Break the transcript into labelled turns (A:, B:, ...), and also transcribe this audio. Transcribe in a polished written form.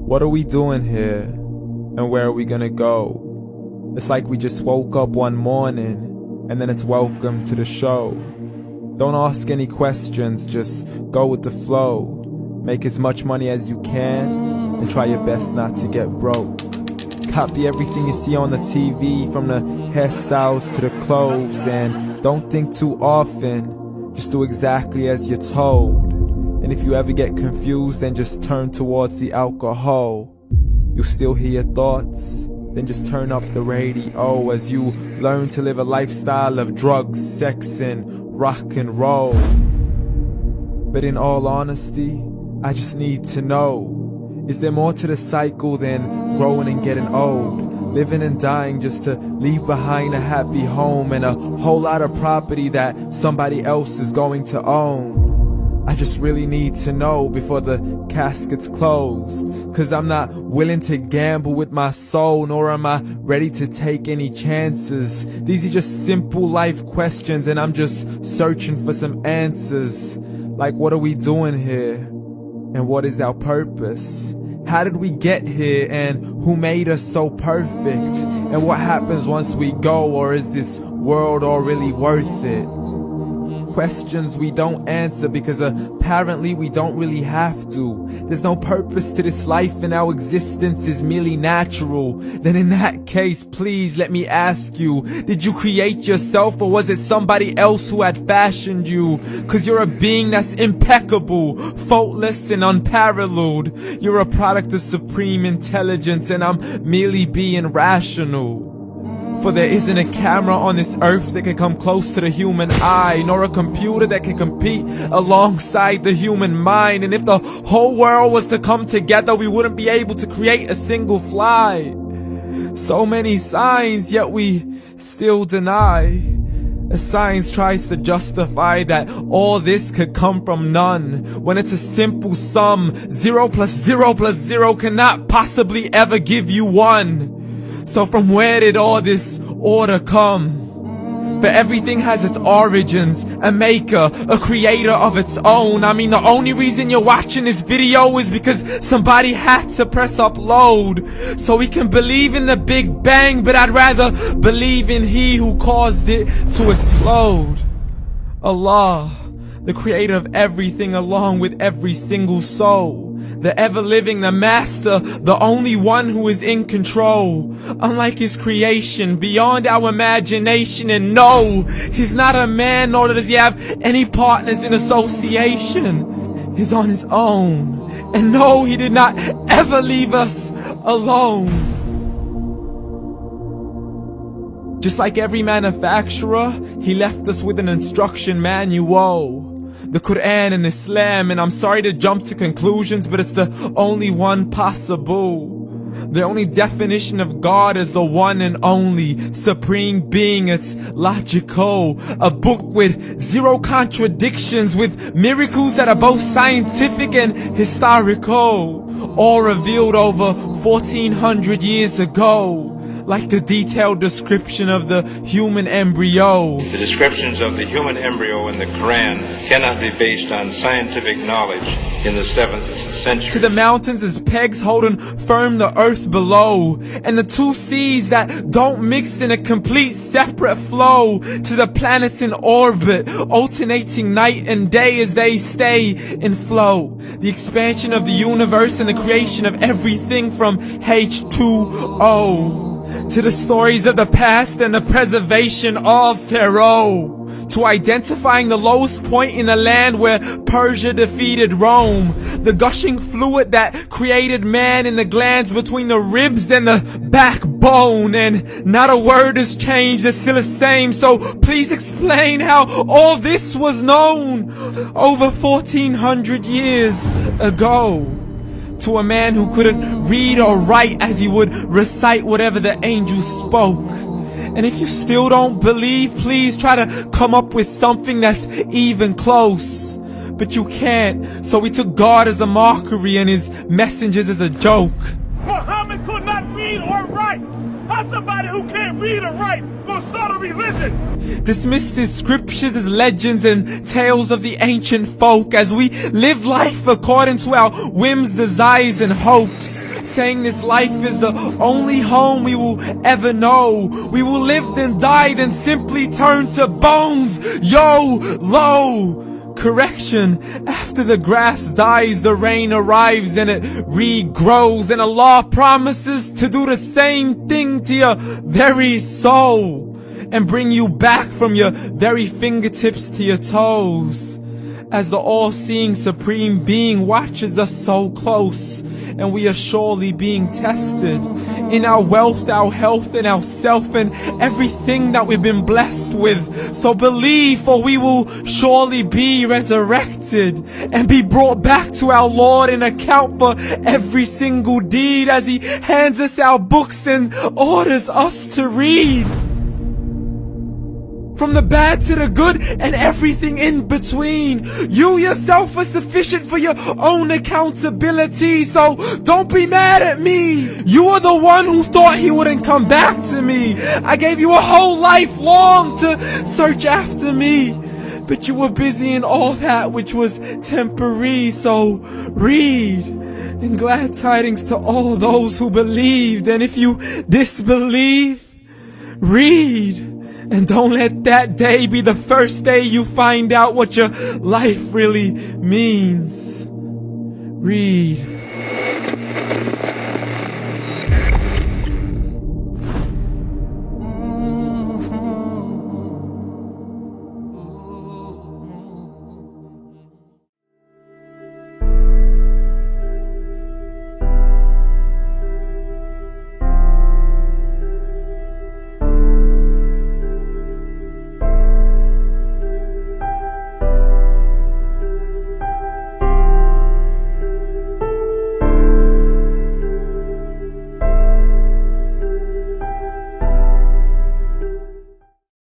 A: What are we doing here? And where are we gonna go? It's like we just woke up one morning, and then it's welcome to the show. Don't ask any questions, just go with the flow. Make as much money as you can, and try your best not to get broke. Copy everything you see on the TV, from the hairstyles to the clothes, and don't think too often, just do exactly as you're told. And if you ever get confused, then just turn towards the alcohol. You'll still hear your thoughts, then just turn up the radio as you learn to live a lifestyle of drugs, sex, and rock and roll. But in all honesty, I just need to know, is there more to the cycle than growing and getting old? Living and dying just to leave behind a happy home and a whole lot of property that somebody else is going to own. I just really need to know before the casket's closed, 'cause I'm not willing to gamble with my soul, nor am I ready to take any chances. These are just simple life questions, and I'm just searching for some answers. Like, what are we doing here? And what is our purpose? How did we get here, and who made us so perfect? And what happens once we go, or is this world all really worth it? Questions we don't answer because apparently we don't really have to. There's no purpose to this life and our existence is merely natural. Then in that case, please let me ask you, did you create yourself, or was it somebody else who had fashioned you? 'Cause you're a being that's impeccable, faultless and unparalleled. You're a product of supreme intelligence, and I'm merely being rational. For there isn't a camera on this earth that can come close to the human eye, nor a computer that can compete alongside the human mind. And if the whole world was to come together, we wouldn't be able to create a single fly. So many signs, yet we still deny. As science tries to justify that all this could come from none, when it's a simple sum. 0 plus 0 plus 0 cannot possibly ever give you 1. So from where did all this order come? For everything has its origins, a maker, a creator of its own. I mean, the only reason you're watching this video is because somebody had to press upload. So we can believe in the Big Bang, but I'd rather believe in He who caused it to explode. Allah, the creator of everything, along with every single soul. The ever-living, the master, the only one who is in control. Unlike his creation, beyond our imagination. And no, he's not a man, nor does he have any partners in association. He's on his own. And no, he did not ever leave us alone. Just like every manufacturer, he left us with an instruction manual. The Quran and Islam, and I'm sorry to jump to conclusions, but it's the only one possible. The only definition of God is the one and only supreme being. It's logical, a book with 0 contradictions, with miracles that are both scientific and historical, all revealed over 1400 years ago. Like the detailed description of the human embryo.
B: The descriptions of the human embryo in the Quran cannot be based on scientific knowledge in the 7th century.
A: To the mountains as pegs holding firm the earth below, and the 2 seas that don't mix in a complete separate flow. To the planets in orbit, alternating night and day as they stay in flow. The expansion of the universe and the creation of everything from H2O. To the stories of the past and the preservation of Pharaoh. To identifying the lowest point in the land where Persia defeated Rome. The gushing fluid that created man in the glands between the ribs and the backbone. And not a word has changed, it's still the same. So please explain how all this was known over 1400 years ago. To a man who couldn't read or write, as he would recite whatever the angels spoke. And if you still don't believe, please try to come up with something that's even close. But you can't, so we took God as a mockery and his messengers as a joke.
C: Muhammad could not read or write. How's somebody who can't read or write gonna start a religion?
A: Dismissed his scriptures as legends and tales of the ancient folk, as we live life according to our whims, desires, and hopes. saying this life is the only home we will ever know. We will live then die, then simply turn to bones. YOLO! Correction, after the grass dies, the rain arrives and it regrows, and Allah promises to do the same thing to your very soul and bring you back from your very fingertips to your toes, as the all-seeing supreme being watches us so close, and we are surely being tested in our wealth, our health, and our self, and everything that we've been blessed with. So believe, for we will surely be resurrected and be brought back to our Lord and account for every single deed, as He hands us our books and orders us to read. From the bad to the good and everything in between. You yourself are sufficient for your own accountability, so don't be mad at me. You are the one who thought He wouldn't come back to me. I gave you a whole life long to search after me, but you were busy in all that which was temporary. So read, and glad tidings to all those who believed. And if you disbelieve, read. And don't let that day be the first day you find out what your life really means. Read.